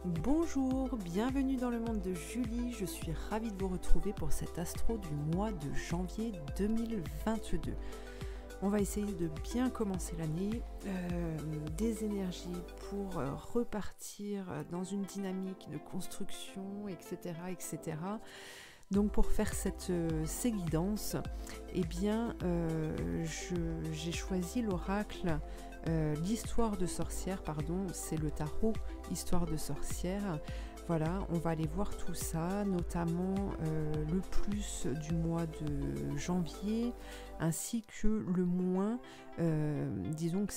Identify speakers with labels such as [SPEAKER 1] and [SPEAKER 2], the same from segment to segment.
[SPEAKER 1] Bonjour, bienvenue dans le monde de Julie, je suis ravie de vous retrouver pour cet astro du mois de janvier 2022. On va essayer de bien commencer l'année, des énergies pour repartir dans une dynamique de construction, etc. etc. Donc pour faire ces guidances, eh bien, j'ai choisi l'oracle l'histoire de sorcière, c'est le tarot Histoire de sorcière. Voilà, on va aller voir tout ça, notamment le plus du mois de janvier, ainsi que le moins. Disons que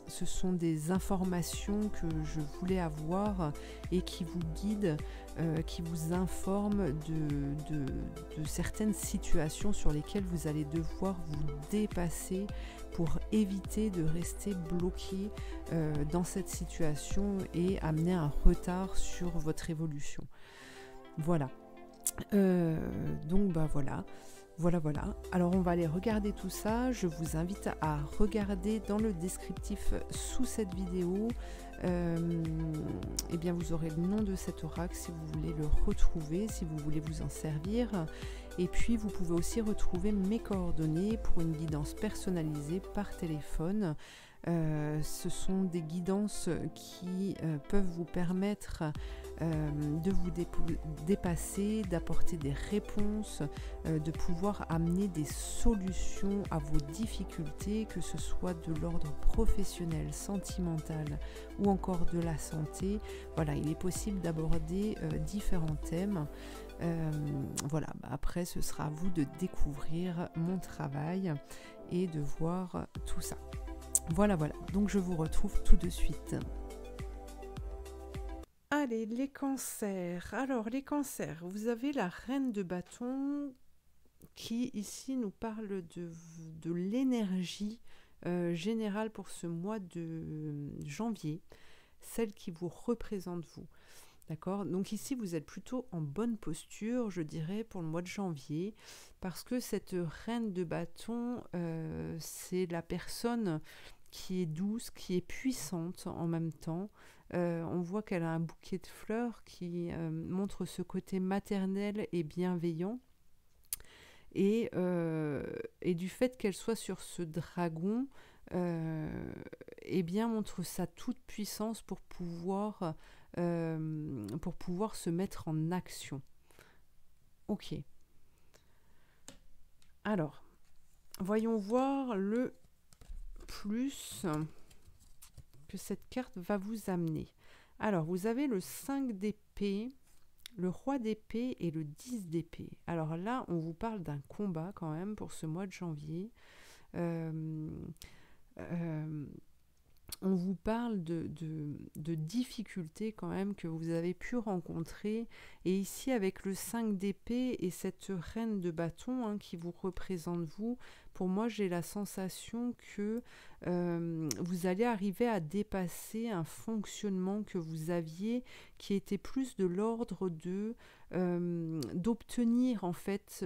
[SPEAKER 1] ce sont des informations que je voulais avoir et qui vous guident, qui vous informent de certaines situations sur lesquelles vous allez devoir vous dépasser pour éviter de rester bloqué dans cette situation et amener un retard sur votre évolution. Voilà. Donc voilà. Voilà. Alors on va aller regarder tout ça. Je vous invite à regarder dans le descriptif sous cette vidéo. Eh bien vous aurez le nom de cet oracle si vous voulez le retrouver, si vous voulez vous en servir. Et puis vous pouvez aussi retrouver mes coordonnées pour une guidance personnalisée par téléphone. Ce sont des guidances qui peuvent vous permettre de vous dépasser, d'apporter des réponses, de pouvoir amener des solutions à vos difficultés, que ce soit de l'ordre professionnel, sentimental ou encore de la santé. Voilà, il est possible d'aborder différents thèmes. Voilà, après ce sera à vous de découvrir mon travail et de voir tout ça. Voilà, donc je vous retrouve tout de suite. Allez, les cancers. Alors, les cancers, vous avez la reine de bâton qui, ici, nous parle de l'énergie générale pour ce mois de janvier, celle qui vous représente vous. D'accord ? Donc ici, vous êtes plutôt en bonne posture, je dirais, pour le mois de janvier, parce que cette reine de bâton, c'est la personne qui est douce, qui est puissante en même temps. On voit qu'elle a un bouquet de fleurs qui montre ce côté maternel et bienveillant. Et du fait qu'elle soit sur ce dragon, eh bien montre sa toute puissance pour pouvoir se mettre en action. Ok. Alors, voyons voir le plus que cette carte va vous amener. Alors, vous avez le 5 d'épée, le roi d'épée et le 10 d'épée. Alors là, on vous parle d'un combat quand même pour ce mois de janvier. On vous parle de difficultés quand même que vous avez pu rencontrer. Et ici, avec le 5 d'épée et cette reine de bâton qui vous représente vous, pour moi, j'ai la sensation que vous allez arriver à dépasser un fonctionnement que vous aviez qui était plus de l'ordre d'obtenir en fait,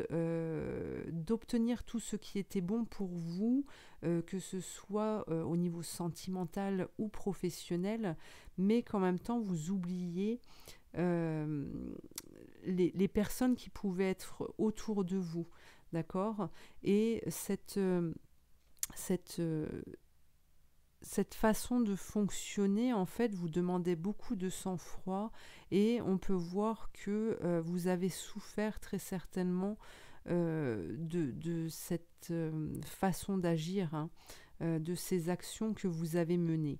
[SPEAKER 1] d'obtenir tout ce qui était bon pour vous, que ce soit au niveau sentimental ou professionnel, mais qu'en même temps vous oubliez les personnes qui pouvaient être autour de vous, d'accord ? Et cette façon de fonctionner, en fait, vous demandait beaucoup de sang-froid et on peut voir que vous avez souffert très certainement de cette façon d'agir, de ces actions que vous avez menées.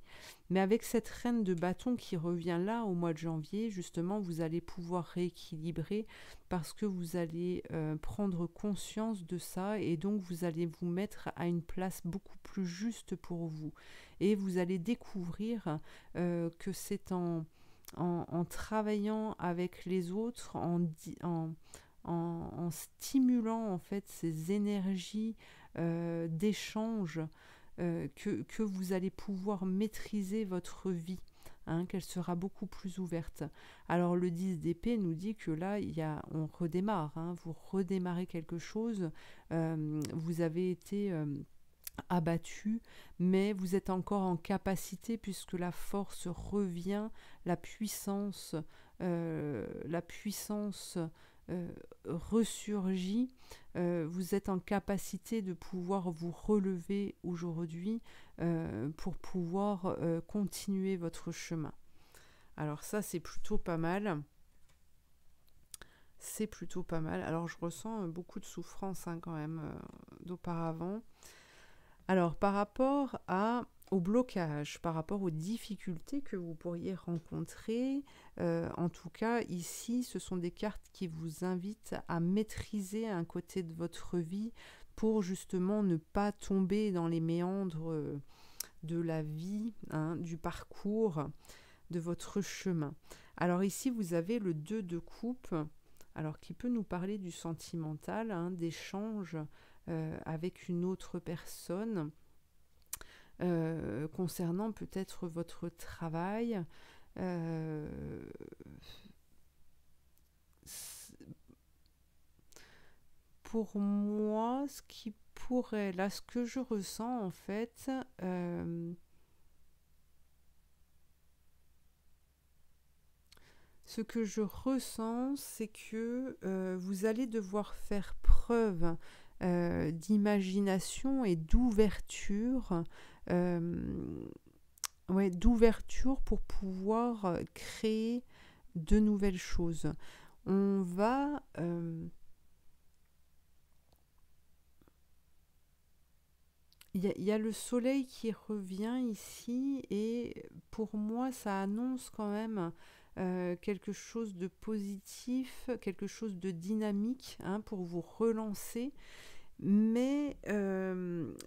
[SPEAKER 1] Mais avec cette reine de bâton qui revient là au mois de janvier, justement, vous allez pouvoir rééquilibrer parce que vous allez prendre conscience de ça et donc vous allez vous mettre à une place beaucoup plus juste pour vous. Et vous allez découvrir que c'est en travaillant avec les autres, en stimulant en fait ces énergies d'échange que vous allez pouvoir maîtriser votre vie, qu'elle sera beaucoup plus ouverte. Alors le 10 d'épée nous dit que là, on redémarre, vous redémarrez quelque chose, vous avez été abattu, mais vous êtes encore en capacité, puisque la force revient, la puissance ressurgit. Vous êtes en capacité de pouvoir vous relever aujourd'hui pour pouvoir continuer votre chemin. Alors ça, c'est plutôt pas mal. C'est plutôt pas mal. Alors je ressens beaucoup de souffrance quand même d'auparavant. Alors par rapport au blocage, par rapport aux difficultés que vous pourriez rencontrer, en tout cas ici, ce sont des cartes qui vous invitent à maîtriser un côté de votre vie pour justement ne pas tomber dans les méandres de la vie, du parcours, de votre chemin. Alors ici, vous avez le 2 de coupe, alors qui peut nous parler du sentimental, d'échange avec une autre personne, concernant peut-être votre travail. Pour moi, ce qui pourrait, là, ce que je ressens en fait, ce que je ressens, c'est que vous allez devoir faire preuve d'imagination et d'ouverture, d'ouverture pour pouvoir créer de nouvelles choses. On va... Il y a le soleil qui revient ici et pour moi, ça annonce quand même quelque chose de positif, quelque chose de dynamique pour vous relancer. Mais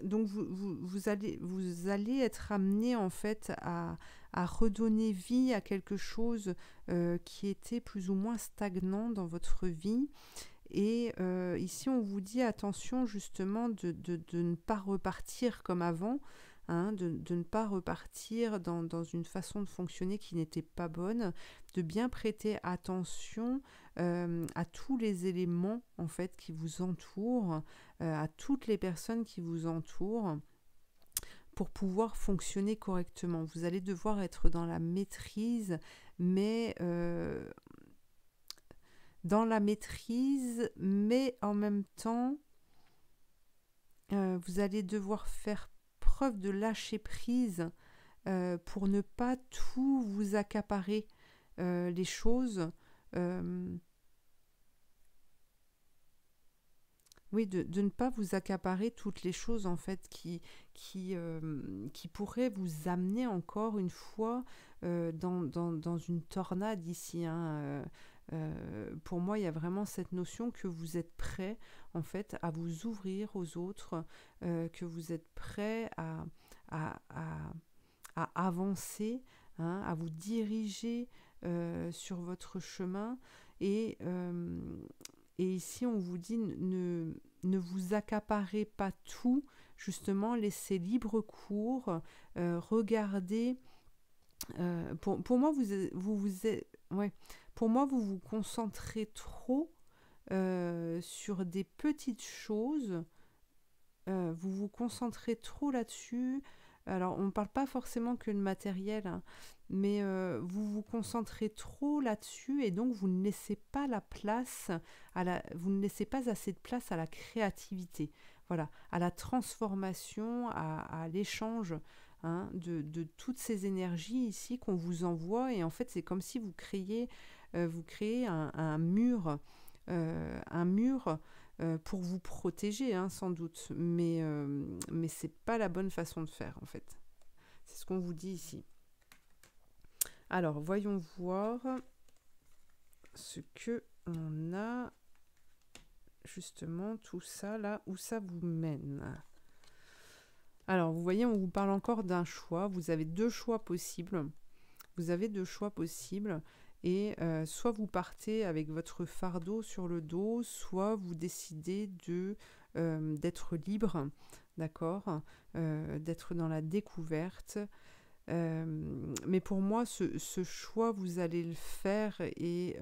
[SPEAKER 1] donc vous allez être amené en fait à redonner vie à quelque chose qui était plus ou moins stagnant dans votre vie. Et ici, on vous dit attention justement de ne pas repartir comme avant, de ne pas repartir dans une façon de fonctionner qui n'était pas bonne, de bien prêter attention à tous les éléments en fait qui vous entourent, à toutes les personnes qui vous entourent, pour pouvoir fonctionner correctement. Vous allez devoir être dans la maîtrise, mais en même temps, vous allez devoir faire preuve de lâcher prise pour ne pas tout vous accaparer les choses. De ne pas vous accaparer toutes les choses en fait qui pourraient vous amener encore une fois dans une tornade ici. Pour moi, il y a vraiment cette notion que vous êtes prêt en fait à vous ouvrir aux autres, que vous êtes prêt à avancer, à vous diriger sur votre chemin. Et ici, on vous dit ne vous accaparez pas tout, justement, laissez libre cours, regardez. Pour moi, pour moi, vous vous concentrez trop sur des petites choses. Vous vous concentrez trop là-dessus. Alors, on ne parle pas forcément que le matériel, mais vous vous concentrez trop là-dessus et donc vous ne laissez pas la place vous ne laissez pas assez de place à la créativité, voilà, à la transformation, à l'échange de toutes ces énergies ici qu'on vous envoie. Et en fait, c'est comme si vous créez un mur, pour vous protéger, sans doute, mais c'est pas la bonne façon de faire en fait. C'est ce qu'on vous dit ici. Alors, voyons voir ce que on a justement tout ça là, où ça vous mène. Alors, vous voyez, on vous parle encore d'un choix. Vous avez deux choix possibles. Et soit vous partez avec votre fardeau sur le dos, soit vous décidez d'être libre, d'accord, d'être dans la découverte. Mais pour moi, ce choix, vous allez le faire et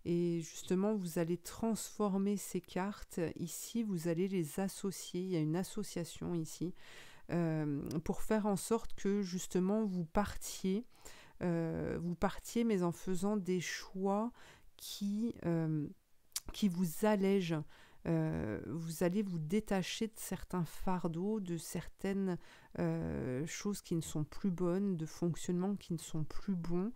[SPEAKER 1] Et justement, vous allez transformer ces cartes. Ici, vous allez les associer. Il y a une association ici pour faire en sorte que justement vous partiez, mais en faisant des choix qui vous allègent. Vous allez vous détacher de certains fardeaux, de certaines choses qui ne sont plus bonnes, de fonctionnements qui ne sont plus bons.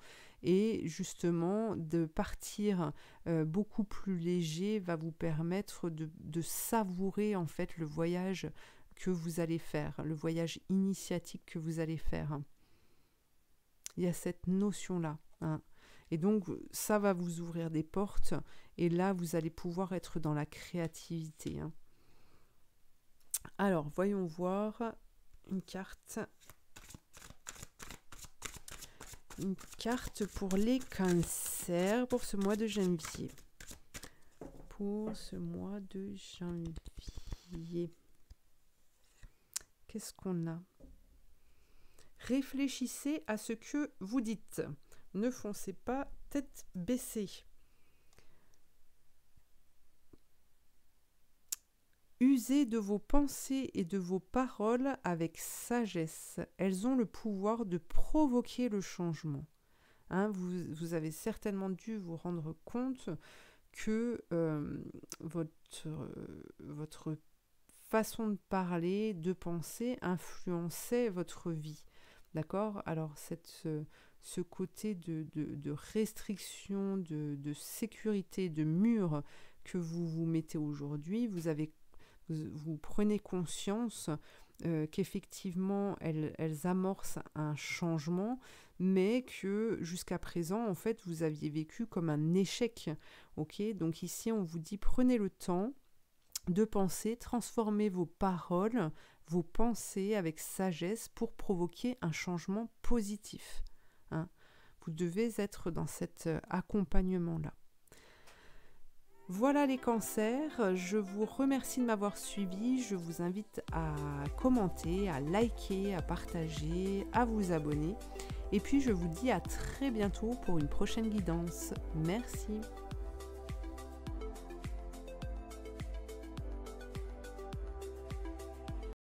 [SPEAKER 1] Et justement, de partir beaucoup plus léger va vous permettre de savourer en fait le voyage que vous allez faire, le voyage initiatique que vous allez faire. Il y a cette notion-là, hein. Et donc, ça va vous ouvrir des portes. Et là, vous allez pouvoir être dans la créativité, hein. Alors, voyons voir une carte. Une carte pour les cancers pour ce mois de janvier. Pour ce mois de janvier. Qu'est-ce qu'on a ? Réfléchissez à ce que vous dites. Ne foncez pas tête baissée. Usez de vos pensées et de vos paroles avec sagesse. Elles ont le pouvoir de provoquer le changement. Hein, vous avez certainement dû vous rendre compte que votre façon de parler, de penser, influençait votre vie. D'accord ? Alors, ce côté de restriction, de sécurité, de mur que vous vous mettez aujourd'hui, vous prenez conscience qu'effectivement, elles amorcent un changement, mais que jusqu'à présent, en fait, vous aviez vécu comme un échec. Okay ? Donc ici, on vous dit, prenez le temps de penser, transformez vos paroles, vos pensées avec sagesse pour provoquer un changement positif. Hein ? Vous devez être dans cet accompagnement-là. Voilà les cancers, je vous remercie de m'avoir suivi, je vous invite à commenter, à liker, à partager, à vous abonner. Et puis je vous dis à très bientôt pour une prochaine guidance. Merci.